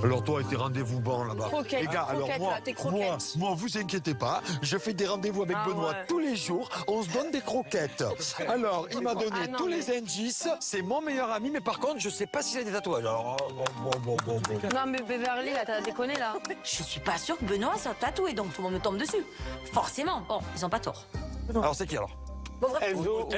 I: Alors toi, tes rendez-vous bons là-bas.
N: Croquette,
I: Les gars, alors
N: croquette,
I: moi,
N: là, tes croquettes.
I: moi, vous inquiétez pas, je fais des rendez-vous avec Benoît tous les jours, on se donne des croquettes. Alors, il m'a donné tous les indices, c'est mon meilleur ami, mais par contre, je sais pas s'il a des tatouages. Alors, bon.
N: Non, mais Beverly, là, t'as déconné, là.
J: Je suis pas sûre que Benoît soit tatoué, donc tout le monde me tombe dessus. Forcément. Bon, ils ont pas tort.
I: Alors, c'est qui alors?
K: Enzo.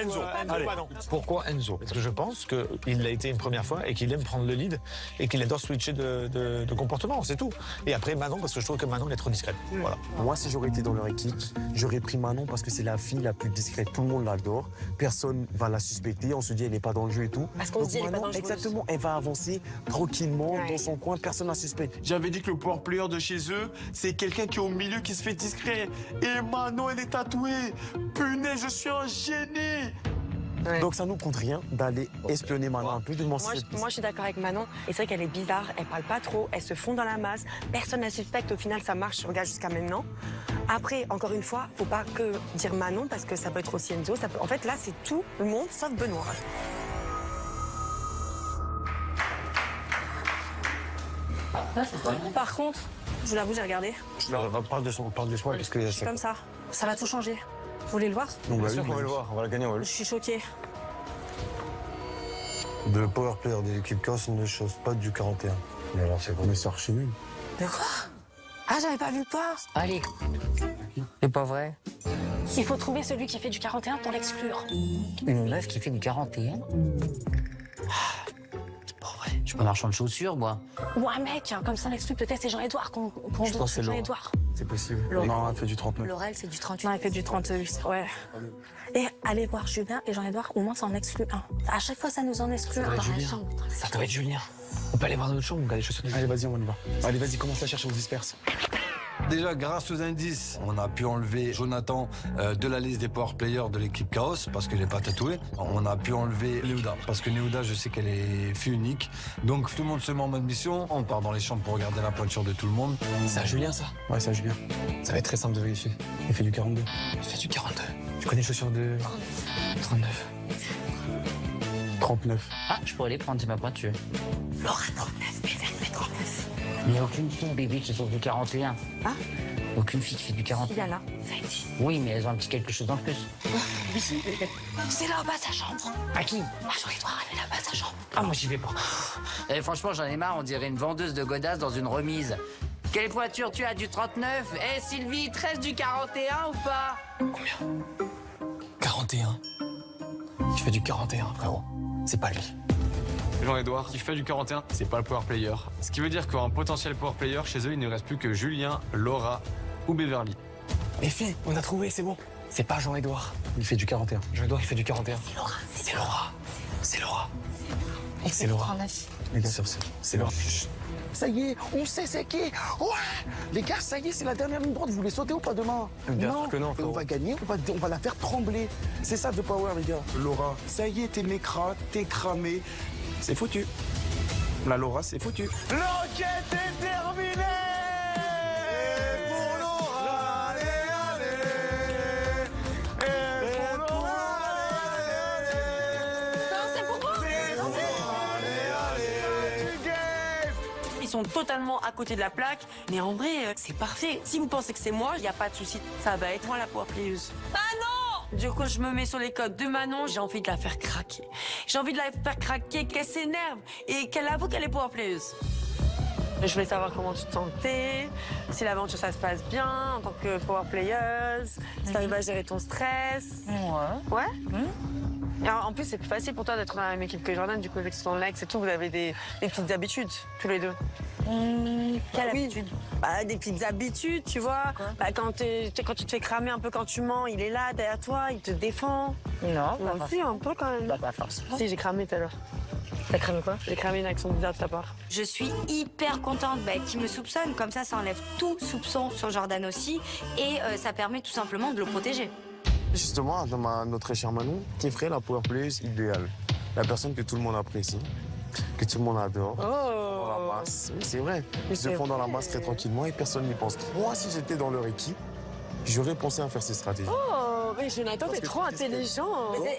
I: Allez, pourquoi Enzo?
K: Parce que je pense qu'il l'a été une première fois et qu'il aime prendre le lead et qu'il adore switcher de comportement, c'est tout. Et après Manon, parce que je trouve que Manon est trop discrète. Voilà.
D: Moi, si j'aurais été dans leur équipe, j'aurais pris Manon parce que c'est la fille la plus discrète. Tout le monde l'adore. Personne va la suspecter. On se dit, elle n'est pas dans le jeu et tout.
N: Parce qu'on se dit, elle est pas dangereuse.
D: Exactement. Elle va avancer tranquillement dans son coin. Personne ne la suspecte.
B: J'avais dit que le power player de chez eux, c'est quelqu'un qui est au milieu, qui se fait discret. Et Manon, elle est tatouée. Punaise, je suis un génie.
N: Ouais.
D: Donc ça nous coûte rien d'aller espionner Manon un peu, de
N: Moi, je suis d'accord avec Manon. Et c'est vrai qu'elle est bizarre, elle parle pas trop, elle se fond dans la masse. Personne ne la suspecte. Au final, ça marche, je regarde jusqu'à maintenant. Après, encore une fois, faut pas que dire Manon parce que ça peut être aussi Enzo. Ça peut... En fait, là, c'est tout le monde sauf Benoît.
G: Par contre, je vous l'avoue, j'ai regardé.
K: Parle de soi, parce que
G: Je suis comme ça. Ça va tout changer. Vous voulez le voir?
D: Donc,
B: Bien sûr qu'on va le voir, on va le gagner, on va le
G: Je suis choquée.
D: Le power player de l'équipe Chaos ne chose pas du 41. Mais alors, c'est comme ça archi nul.
G: De quoi? Ah, j'avais pas vu le pas.
F: Allez. C'est pas vrai.
G: Il faut trouver celui qui fait du 41 pour l'exclure.
F: Une meuf qui fait du 41? C'est pas vrai. Je suis pas marchand de chaussures, moi.
G: Ou un mec, hein, comme ça on l'exclut peut-être c'est Jean-Édouard qu'on
K: Je pense que c'est Laura.
G: Jean-Édouard.
K: C'est possible.
G: Laura.
K: Non, elle fait du 39.
J: Laurel, c'est du 38.
G: Non, il fait du 38, ouais. Et allez voir Julien et Jean-Édouard, au moins ça en exclut un. À chaque fois ça nous en exclut un.
K: Ça doit être Julien. On peut aller voir dans notre chambre, on regarde les chaussures. Allez, vas-y, on y va. Allez, vas-y, commence à chercher, on se disperse.
I: Déjà, grâce aux indices, on a pu enlever Jonathan de la liste des power players de l'équipe Chaos parce qu'il n'est pas tatoué. On a pu enlever Néouda parce que Néouda, je sais qu'elle est fille unique. Donc tout le monde se met en mode mission. On part dans les chambres pour regarder la pointure de tout le monde.
K: C'est à Julien, ça? Ouais, c'est à Julien. Ça va être très simple de vérifier. Il fait du 42. Il fait du 42. Tu connais les chaussures de 39. 39.
F: Ah, je pourrais les prendre, c'est ma pointure.
J: Laura, 39, mais vers 39.
F: Il n'y a aucune fille, bébé, qui fait du 41.
G: Hein?
F: Aucune fille qui fait du 41.
G: Il y en a.
J: Ça existe.
F: Oui, mais elles ont un petit quelque chose en plus.
J: C'est là-bas sa chambre.
F: À qui?
J: Ah, Jean-Édouard, elle est là-bas sa chambre.
F: Ah, moi, j'y vais pas. Et franchement, j'en ai marre, on dirait une vendeuse de godasses dans une remise. Quelle pointure tu as du 39? Eh, Sylvie, 13 du 41 ou pas?
K: Combien? 41. Tu fais du 41, frérot. C'est pas lui.
H: Jean-Édouard qui fait du 41, c'est pas le power player. Ce qui veut dire qu'un potentiel power player, chez eux, il ne reste plus que Julien, Laura ou Beverly.
K: Les filles, on a trouvé, c'est bon. C'est pas Jean-Édouard. Il fait du 41. Jean-Édouard, il fait du 41.
J: C'est Laura.
K: C'est Laura. C'est Laura. C'est Laura. Les gars, c'est Laura. Ça y est, on sait c'est qui. Ouais. Les gars, ça y est, c'est la dernière ligne droite. Vous voulez sauter ou pas demain?
B: Bien sûr que non,
K: On
B: frérot.
K: va gagner, on va la faire trembler. C'est ça de power, les gars. Laura, ça y est, t'es mécra, t'es cramé. C'est foutu. La Laura, c'est foutu. L'enquête est terminée. Et pour Laura, allez, allez. Et pour Laura, allez, allez.
G: Non, c'est pour moi.
K: C'est pour Laura, allez, allez. Du game.
N: Ils sont totalement à côté de la plaque, mais en vrai, c'est parfait. Si vous pensez que c'est moi, il n'y a pas de souci. Ça va être moi la power playeuse. Ah non! Du coup, je me mets sur les codes de Manon, j'ai envie de la faire craquer. J'ai envie de la faire craquer, qu'elle s'énerve et qu'elle avoue qu'elle est power playeuse. Je voulais savoir comment tu te sentais, si l'aventure ça se passe bien en tant que power playeuse, si t'arrives à gérer ton stress. Ouais. Ouais? Et alors, en plus, c'est plus facile pour toi d'être dans la même équipe que Jordan, du coup, avec son ex et tout, vous avez des petites habitudes, tous les deux.
J: Quelle habitude?
N: Bah, des petites habitudes, tu vois. Bah, quand tu te fais cramer un peu quand tu mens, il est là derrière toi, il te défend.
F: Non,
N: Moi aussi, un peu quand même.
F: pas forcément.
N: Si, j'ai cramé tout à l'heure. T'as cramé quoi? J'ai cramé une action bizarre de ta part.
J: Je suis hyper contente qu'il me soupçonne. Comme ça enlève tout soupçon sur Jordan aussi. Et ça permet tout simplement de le protéger.
D: Justement, dans notre chère Manon, qui ferait la power playeuse idéale. La personne que tout le monde apprécie, que tout le monde adore. Dans la masse. Oui, c'est vrai. Ils se font dans la masse très tranquillement et personne n'y pense. Moi, si j'étais dans leur équipe, j'aurais pensé à faire ces stratégies.
N: Oh, mais Jonathan, t'es trop intelligent.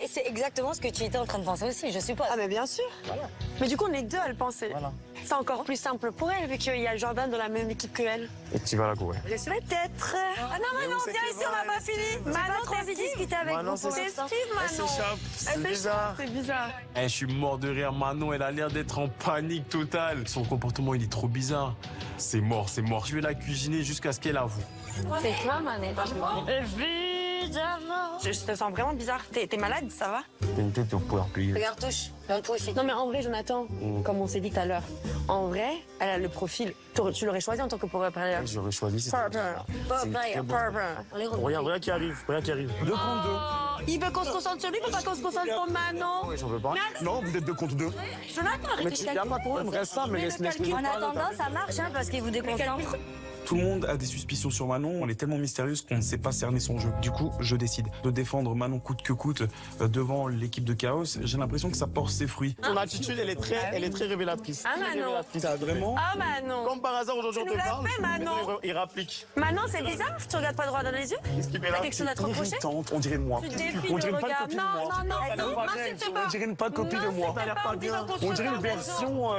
J: C'est exactement ce que tu étais en train de penser aussi, je suppose.
N: Ah, mais bien sûr.
D: Voilà.
N: Mais du coup, on est deux à le penser.
D: Voilà.
N: C'est encore plus simple pour elle, vu qu'il y a Jordan dans la même équipe qu'elle.
D: Et tu vas la courir.
N: Peut-être. Ah non, Manon, viens ici, on n'a pas fini. Manon, t'es discuter avec
D: Manon,
N: vous.
D: c'est
N: T'esquives, Manon.
K: C'est
N: bizarre. C'est bizarre.
B: Eh, je suis mort de rire. Manon, elle a l'air d'être en panique totale. Son comportement, il est trop bizarre. C'est mort, c'est mort. Je vais la cuisiner jusqu'à ce qu'elle avoue.
J: C'est toi, Manon.
N: Évidemment. Je te sens vraiment bizarre. T'es malade, ça va?
D: T'as une tête au power player.
J: Regarde, touche. Regarde, toi aussi.
N: Non, mais en vrai, Jonathan, comme on s'est dit tout à l'heure, en vrai, elle a le profil. Tu l'aurais choisi en tant que power player.
D: J'aurais choisi. C'est très bon. Regarde qui arrive. Regarde qui arrive. 2 contre 2.
N: Il veut qu'on se concentre sur lui, il veut pas qu'on se concentre sur Manon.
D: J'en veux pas. Non, vous êtes 2 contre 2.
N: Jonathan,
D: Mais tu n'as pas de problème. Reste là, mais laisse-les.
J: En attendant, ça marche, parce qu'il vous déconcentre.
P: Tout le monde a des suspicions sur Manon. Elle est tellement mystérieuse qu'on ne sait pas cerner son jeu. Du coup, je décide de défendre Manon coûte que coûte devant l'équipe de Chaos. J'ai l'impression que ça porte ses fruits.
D: Ton attitude, elle est très révélatrice.
N: Ah, Manon.
P: Ça, vraiment?
N: Ah, Manon.
D: Comme par hasard, aujourd'hui, on te parle.
N: fait, Manon.
D: Il rapplique.
N: Manon, c'est bizarre. Tu regardes pas droit dans les yeux. T'as quelque chose à te reprocher?
K: Irritante, on dirait moi.
N: Tu défies
K: On dirait
N: le
K: une pâle
N: regard.
K: copie de
N: Non,
K: moi.
N: non, m'insulte pas.
K: On dirait une pâle copie de moi.
N: Ça a l'air pas bien.
K: On dirait une version.
N: Non,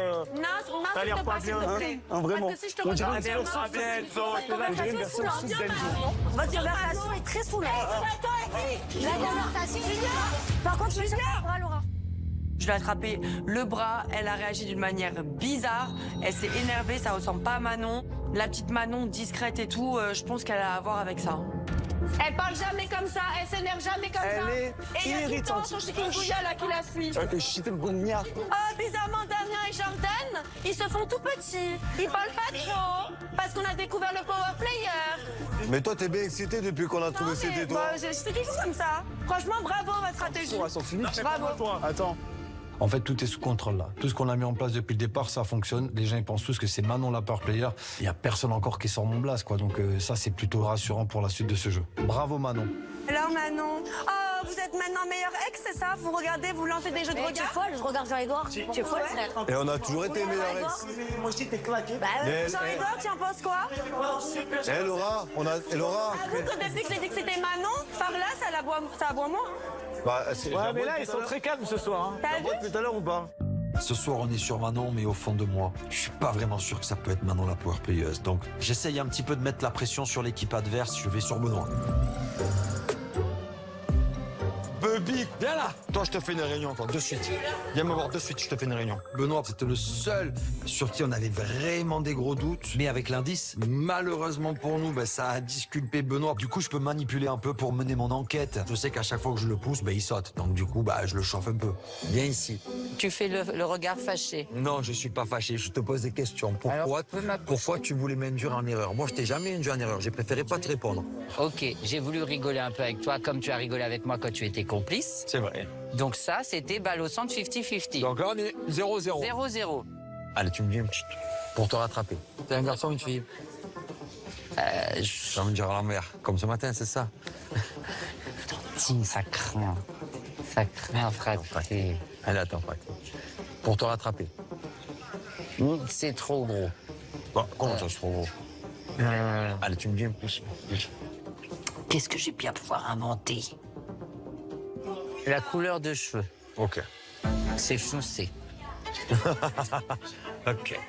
K: Ça a l'air
N: m'insulte
K: pas
N: pas, s'il
K: bien,
N: te
K: hein.
N: plaît.
K: Vraiment.
N: Parce que si je te
K: On dirait
N: regarde,
K: une version.
G: On va dire conversation est très saoulante. La conversation. Par contre, je vais Laura.
N: Je l'ai attrapé le bras, elle a réagi d'une manière bizarre, elle s'est énervée, ça ressemble pas à Manon. La petite Manon discrète et tout, je pense qu'elle a à voir avec ça.
J: Elle parle jamais comme ça, elle s'énerve jamais comme ça.
K: Elle est
J: Et il y a tout le temps
K: irritante.
J: son chikungunya là qui la suit.
N: Bizarrement, Damien et Jordan, ils se font tout petits. Ils parlent pas trop, parce qu'on a découvert le Power Player.
E: Mais toi, t'es bien excité depuis qu'on a trouvé c'était toi.
N: C'était quelque chose comme ça. Franchement, bravo votre stratégie. Bravo.
K: Attends.
Q: En fait, tout est sous contrôle là. Tout ce qu'on a mis en place depuis le départ, ça fonctionne. Les gens ils pensent tous que c'est Manon la power player. Il y a personne encore qui sort mon blast, quoi. Donc ça, c'est plutôt rassurant pour la suite de ce jeu. Bravo Manon.
N: Alors Manon, oh, vous êtes maintenant meilleur ex, c'est ça? Vous regardez, vous lancez des jeux de regard?
G: Tu es folle, je regarde Jean-Edouard. Tu es folle,
E: Et on a toujours été meilleurs ex.
K: Moi aussi, t'es claqué.
N: Jean-Edouard, tu en penses quoi?
E: Eh Laura, Laura.
N: Avoue que depuis que j'ai dit que c'était Manon, par là, ça aboie moins.
E: Bah,
K: Ouais, mais là, ils sont très calmes ce soir. Hein.
N: T'as vu?
K: Tout à l'heure ou pas?
I: Ce soir, on est sur Manon, mais au fond de moi, je suis pas vraiment sûr que ça peut être Manon la power playeuse. Donc, j'essaye un petit peu de mettre la pression sur l'équipe adverse. Je vais sur Benoît.
E: Bubby, viens là. Toi, je te fais une réunion, toi, de suite. Viens me voir de suite, je te fais une réunion.
I: Benoît, c'était le seul sur qui on avait vraiment des gros doutes. Mais avec l'indice, malheureusement pour nous, ça a disculpé Benoît. Du coup, je peux manipuler un peu pour mener mon enquête. Je sais qu'à chaque fois que je le pousse, il saute. Donc du coup, je le chauffe un peu. Viens ici.
F: Tu fais le regard fâché.
I: Non, je suis pas fâché. Je te pose des questions. Pourquoi tu voulais m'induire en erreur? Moi, je t'ai jamais induit en erreur. J'ai préféré pas te répondre.
F: Ok, j'ai voulu rigoler un peu avec toi, comme tu as rigolé avec moi quand tu étais complice.
I: C'est vrai.
F: Donc ça, c'était balle au centre 50-50.
I: Donc là, on est 0-0.
F: 0-0.
E: Allez, tu me dis une petite. Pour te rattraper.
I: T'es un garçon ou une fille? Je vais me dire à l'envers. Comme ce matin, c'est ça?
F: Tine, ça craint. Ça craint, fraté.
I: Allez, attends, frère. Pour te rattraper.
F: C'est trop gros.
I: Bon, comment ça, c'est trop gros? Allez, tu me dis un plus.
F: Qu'est-ce que j'ai bien pouvoir inventer? La couleur de cheveux.
I: Ok.
F: C'est foncé.
I: Ok.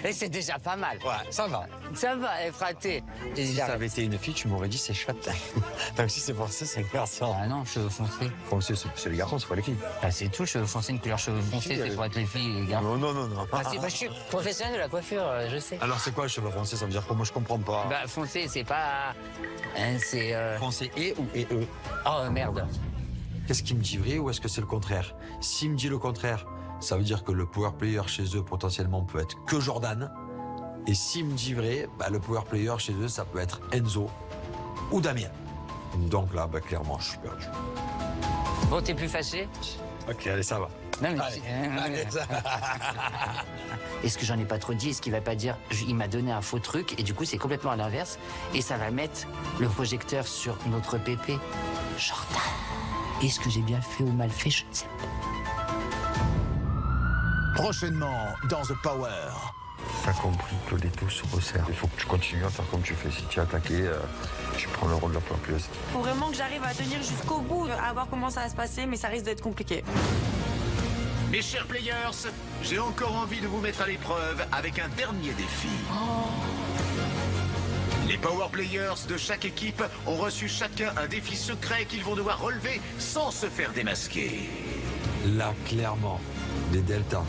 F: Et c'est déjà pas mal.
I: Ouais, ça va.
F: Ça va, fraté.
I: Si ça avait été une fille, tu m'aurais dit c'est châtain. Donc si c'est foncé, c'est garçon.
F: Ah non, cheveux foncés.
I: Foncé, c'est les garçons, c'est pas les filles.
F: Ah, c'est tout, cheveux foncés, une couleur cheveux foncés, c'est pour être les filles et les gars.
I: Non.
F: Ah, si, je suis professionnel de la coiffure, je sais.
I: Alors c'est quoi le cheveu foncé? Ça veut dire quoi? Moi je comprends pas.
F: Foncé, c'est pas... c'est...
I: Foncé et ou et eux?
F: Oh, merde.
I: Qu'est-ce qui me dit vrai ou est-ce que c'est le contraire? S'il me dit le contraire, ça veut dire que le power player chez eux potentiellement peut être que Jordan. Et s'il me dit vrai, le power player chez eux, ça peut être Enzo ou Damien. Donc là, clairement, je suis perdu.
F: Bon, t'es plus fâché?
I: Ok, allez, ça va.
F: Non, mais Est-ce que j'en ai pas trop dit? Est-ce qu'il va pas dire il m'a donné un faux truc et du coup c'est complètement à l'inverse et ça va mettre le projecteur sur notre pépé Jordan. Est-ce que j'ai bien fait ou mal fait? Je ne sais pas.
A: Prochainement dans The Power.
E: T'as compris que les taux se resserrent. Il faut que tu continues à faire comme tu fais. Si tu es attaqué, tu prends le rôle de la power playeuse.
N: Faut vraiment que j'arrive à tenir jusqu'au bout, à voir comment ça va se passer, mais ça risque d'être compliqué.
A: Mes chers players, j'ai encore envie de vous mettre à l'épreuve avec un dernier défi. Les Power Players de chaque équipe ont reçu chacun un défi secret qu'ils vont devoir relever sans se faire démasquer.
I: Là, clairement, les Delta,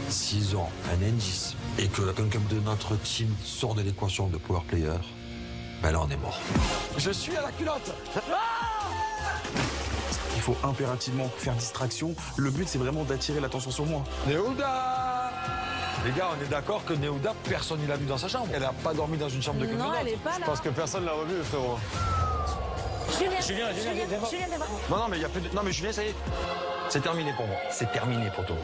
I: s'ils ont un indice et que quelqu'un de notre team sort de l'équation de power player, là, on est mort.
P: Je suis à la culotte. Il faut impérativement faire distraction. Le but, c'est vraiment d'attirer l'attention sur moi.
I: Néouda! Les gars, on est d'accord que Néouda, personne ne l'a vu dans sa chambre. Elle n'a pas dormi dans une chambre de quelqu'un d'autre.
G: Non, elle est pas là.
B: Je pense que personne l'a revu, frérot.
G: Julien, viens voir.
I: Non, mais il y a plus de... Non, mais Julien, ça y est. C'est terminé pour moi. C'est terminé pour toi.